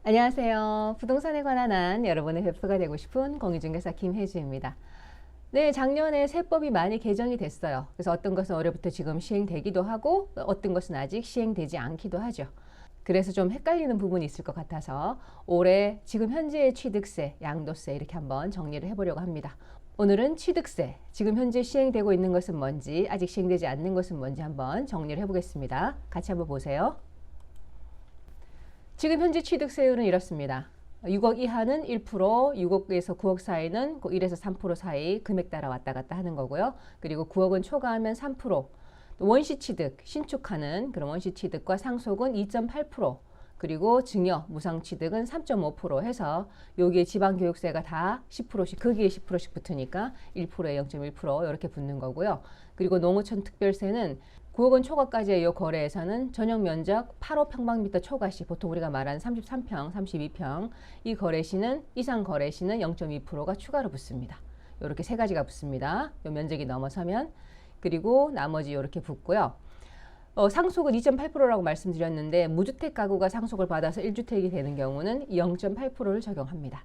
안녕하세요. 부동산에 관한 한 여러분의 베프가 되고 싶은 공인중개사 김혜주입니다. 네, 작년에 세법이 많이 개정이 됐어요. 그래서 어떤 것은 올해부터 지금 시행되기도 하고 어떤 것은 아직 시행되지 않기도 하죠. 그래서 좀 헷갈리는 부분이 있을 것 같아서 올해 지금 현재의 취득세, 양도세 이렇게 한번 정리를 해보려고 합니다. 오늘은 취득세, 지금 현재 시행되고 있는 것은 뭔지, 아직 시행되지 않는 것은 뭔지 한번 정리를 해보겠습니다. 같이 한번 보세요. 지금 현재 취득세율은 이렇습니다. 6억 이하는 1%, 6억에서 9억 사이는 1에서 3% 사이 금액 따라 왔다 갔다 하는 거고요. 그리고 9억은 초과하면 3%, 원시 취득, 신축하는 그런 원시 취득과 상속은 2.8%, 그리고 증여, 무상 취득은 3.5% 해서 여기에 지방교육세가 다 10%씩, 거기에 10%씩 붙으니까 1%에 0.1% 이렇게 붙는 거고요. 그리고 농어촌 특별세는 9억 원 초과까지의 이 거래에서는 전용 면적 8호 평방미터 초과 시, 보통 우리가 말하는 33평, 32평 이 거래시는 이상 거래시는 0.2%가 추가로 붙습니다. 이렇게 세 가지가 붙습니다. 이 면적이 넘어서면. 그리고 나머지 이렇게 붙고요. 상속은 2.8%라고 말씀드렸는데 무주택 가구가 상속을 받아서 1주택이 되는 경우는 0.8%를 적용합니다.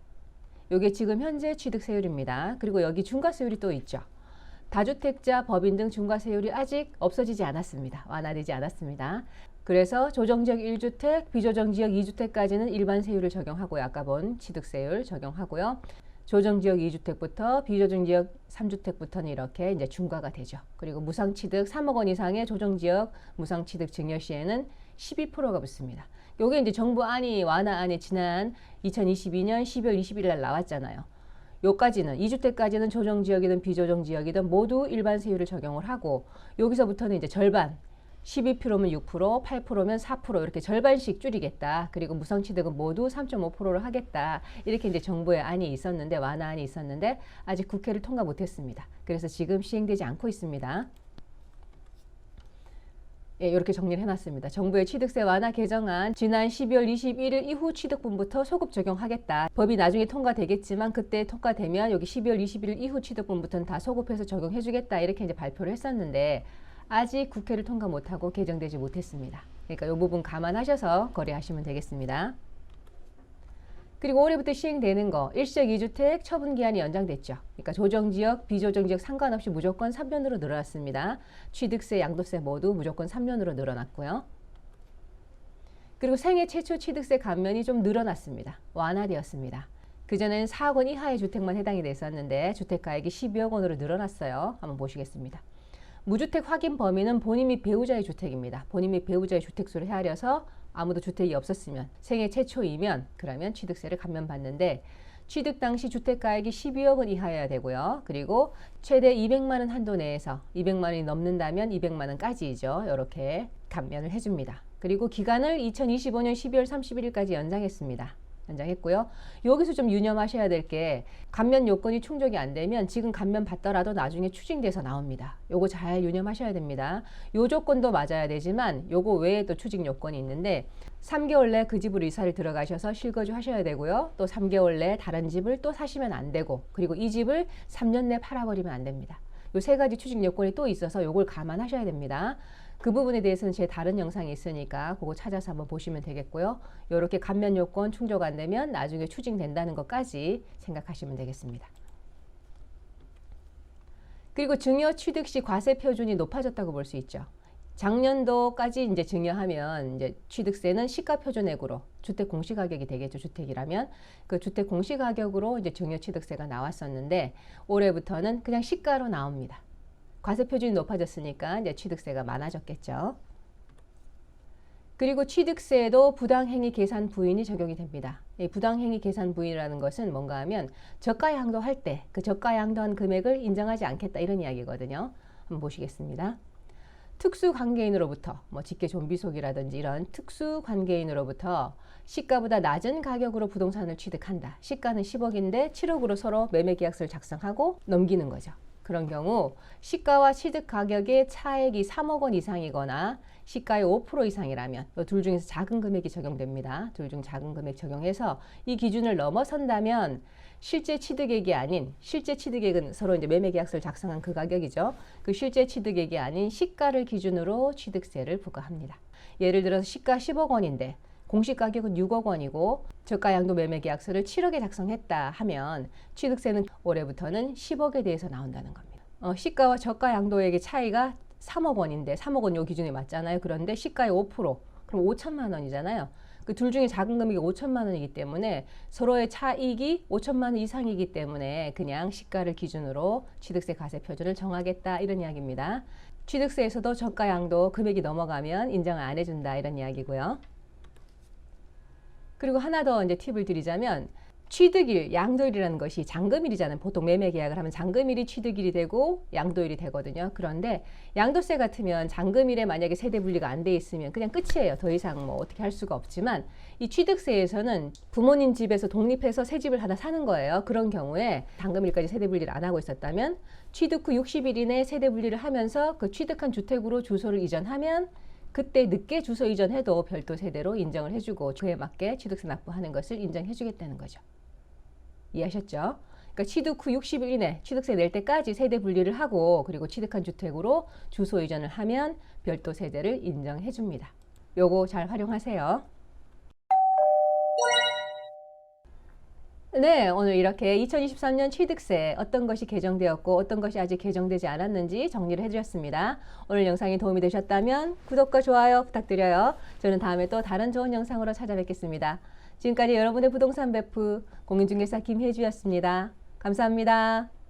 이게 지금 현재 취득세율입니다. 그리고 여기 중과세율이 또 있죠. 다주택자, 법인 등 중과세율이 아직 없어지지 않았습니다. 완화되지 않았습니다. 그래서 조정지역 1주택, 비조정지역 2주택까지는 일반 세율을 적용하고요. 아까 본 취득세율 적용하고요. 조정지역 2주택부터 비조정지역 3주택부터는 이렇게 이제 중과가 되죠. 그리고 무상취득 3억 원 이상의 조정지역 무상취득 증여 시에는 12%가 붙습니다. 요게 이제 정부 안이 완화안이 지난 2022년 12월 20일 날 나왔잖아요. 요까지는 2주택까지는 조정지역이든 비조정지역이든 모두 일반 세율을 적용을 하고 여기서부터는 이제 절반 12%면 6%, 8%면 4% 이렇게 절반씩 줄이겠다. 그리고 무상취득은 모두 3.5%를 하겠다. 이렇게 이제 정부의 안이 있었는데 완화안이 있었는데 아직 국회를 통과 못했습니다. 그래서 지금 시행되지 않고 있습니다. 예, 이렇게 정리를 해놨습니다. 정부의 취득세 완화 개정안 지난 12월 21일 이후 취득분부터 소급 적용하겠다. 법이 나중에 통과되겠지만 그때 통과되면 여기 12월 21일 이후 취득분부터는 다 소급해서 적용해주겠다. 이렇게 이제 발표를 했었는데 아직 국회를 통과 못하고 개정되지 못했습니다. 그러니까 이 부분 감안하셔서 거래하시면 되겠습니다. 그리고 올해부터 시행되는 거 일시적 2주택 처분기한이 연장됐죠. 그러니까 조정지역, 비조정지역 상관없이 무조건 3년으로 늘어났습니다. 취득세, 양도세 모두 무조건 3년으로 늘어났고요. 그리고 생애 최초 취득세 감면이 좀 늘어났습니다. 완화되었습니다. 그전에는 4억 원 이하의 주택만 해당이 됐었는데 주택가액이 12억 원으로 늘어났어요. 한번 보시겠습니다. 무주택 확인 범위는 본인 및 배우자의 주택입니다. 본인 및 배우자의 주택수를 헤아려서 아무도 주택이 없었으면 생애 최초이면 그러면 취득세를 감면받는데 취득 당시 주택가액이 12억 원 이하여야 되고요. 그리고 최대 200만 원 한도 내에서 200만 원이 넘는다면 200만 원까지이죠. 이렇게 감면을 해줍니다. 그리고 기간을 2025년 12월 31일까지 연장했습니다. 연장했고요. 여기서 좀 유념하셔야 될 게 감면 요건이 충족이 안 되면 지금 감면 받더라도 나중에 추징돼서 나옵니다. 요거 잘 유념하셔야 됩니다. 요 조건도 맞아야 되지만 요거 외에 또 추징 요건이 있는데 3개월 내 그 집으로 이사를 들어가셔서 실거주 하셔야 되고요. 또 3개월 내 다른 집을 또 사시면 안 되고 그리고 이 집을 3년 내 팔아버리면 안 됩니다. 요 세 가지 추징 요건이 또 있어서 요걸 감안하셔야 됩니다. 그 부분에 대해서는 제 다른 영상이 있으니까 그거 찾아서 한번 보시면 되겠고요. 이렇게 감면 요건 충족 안 되면 나중에 추징된다는 것까지 생각하시면 되겠습니다. 그리고 증여 취득 시 과세 표준이 높아졌다고 볼 수 있죠. 작년도까지 이제 증여하면 이제 취득세는 시가 표준액으로 주택 공시가격이 되겠죠. 주택이라면 그 주택 공시가격으로 이제 증여 취득세가 나왔었는데 올해부터는 그냥 시가로 나옵니다. 과세 표준이 높아졌으니까 이제 취득세가 많아졌겠죠. 그리고 취득세에도 부당행위 계산 부인이 적용이 됩니다. 이 부당행위 계산 부인이라는 것은 뭔가 하면 저가양도할 때 그 저가양도한 금액을 인정하지 않겠다 이런 이야기거든요. 한번 보시겠습니다. 특수관계인으로부터 뭐 직계 좀비속이라든지 이런 특수관계인으로부터 시가보다 낮은 가격으로 부동산을 취득한다. 시가는 10억인데 7억으로 서로 매매계약서를 작성하고 넘기는 거죠. 그런 경우 시가와 취득 가격의 차액이 3억 원 이상이거나 시가의 5% 이상이라면 이 둘 중에서 작은 금액이 적용됩니다. 둘 중 작은 금액 적용해서 이 기준을 넘어선다면 실제 취득액이 아닌 실제 취득액은 서로 이제 매매계약서를 작성한 그 가격이죠. 그 실제 취득액이 아닌 시가를 기준으로 취득세를 부과합니다. 예를 들어서 시가 10억 원인데 공시 가격은 6억 원이고 저가 양도 매매 계약서를 7억에 작성했다 하면 취득세는 올해부터는 10억에 대해서 나온다는 겁니다. 시가와 저가 양도액의 차이가 3억 원인데 3억 원 요 기준에 맞잖아요. 그런데 시가의 5%, 그럼 5천만 원이잖아요. 그 둘 중에 작은 금액이 5천만 원이기 때문에 서로의 차익이 5천만 원 이상이기 때문에 그냥 시가를 기준으로 취득세 과세 표준을 정하겠다 이런 이야기입니다. 취득세에서도 저가 양도 금액이 넘어가면 인정을 안 해준다 이런 이야기고요. 그리고 하나 더 이제 팁을 드리자면 취득일, 양도일이라는 것이 잔금일이잖아요. 보통 매매 계약을 하면 잔금일이 취득일이 되고 양도일이 되거든요. 그런데 양도세 같으면 잔금일에 만약에 세대 분리가 안 돼 있으면 그냥 끝이에요. 더 이상 뭐 어떻게 할 수가 없지만 이 취득세에서는 부모님 집에서 독립해서 새 집을 하나 사는 거예요. 그런 경우에 잔금일까지 세대 분리를 안 하고 있었다면 취득 후 60일 이내에 세대 분리를 하면서 그 취득한 주택으로 주소를 이전하면 그때 늦게 주소 이전해도 별도 세대로 인정을 해주고 그에 맞게 취득세 납부하는 것을 인정해주겠다는 거죠. 이해하셨죠? 그러니까 취득 후 60일 이내 취득세 낼 때까지 세대 분리를 하고 그리고 취득한 주택으로 주소 이전을 하면 별도 세대를 인정해 줍니다. 요거 잘 활용하세요. 네, 오늘 이렇게 2023년 취득세 어떤 것이 개정되었고 어떤 것이 아직 개정되지 않았는지 정리를 해드렸습니다. 오늘 영상이 도움이 되셨다면 구독과 좋아요 부탁드려요. 저는 다음에 또 다른 좋은 영상으로 찾아뵙겠습니다. 지금까지 여러분의 부동산 베프 공인중개사 김혜주였습니다. 감사합니다.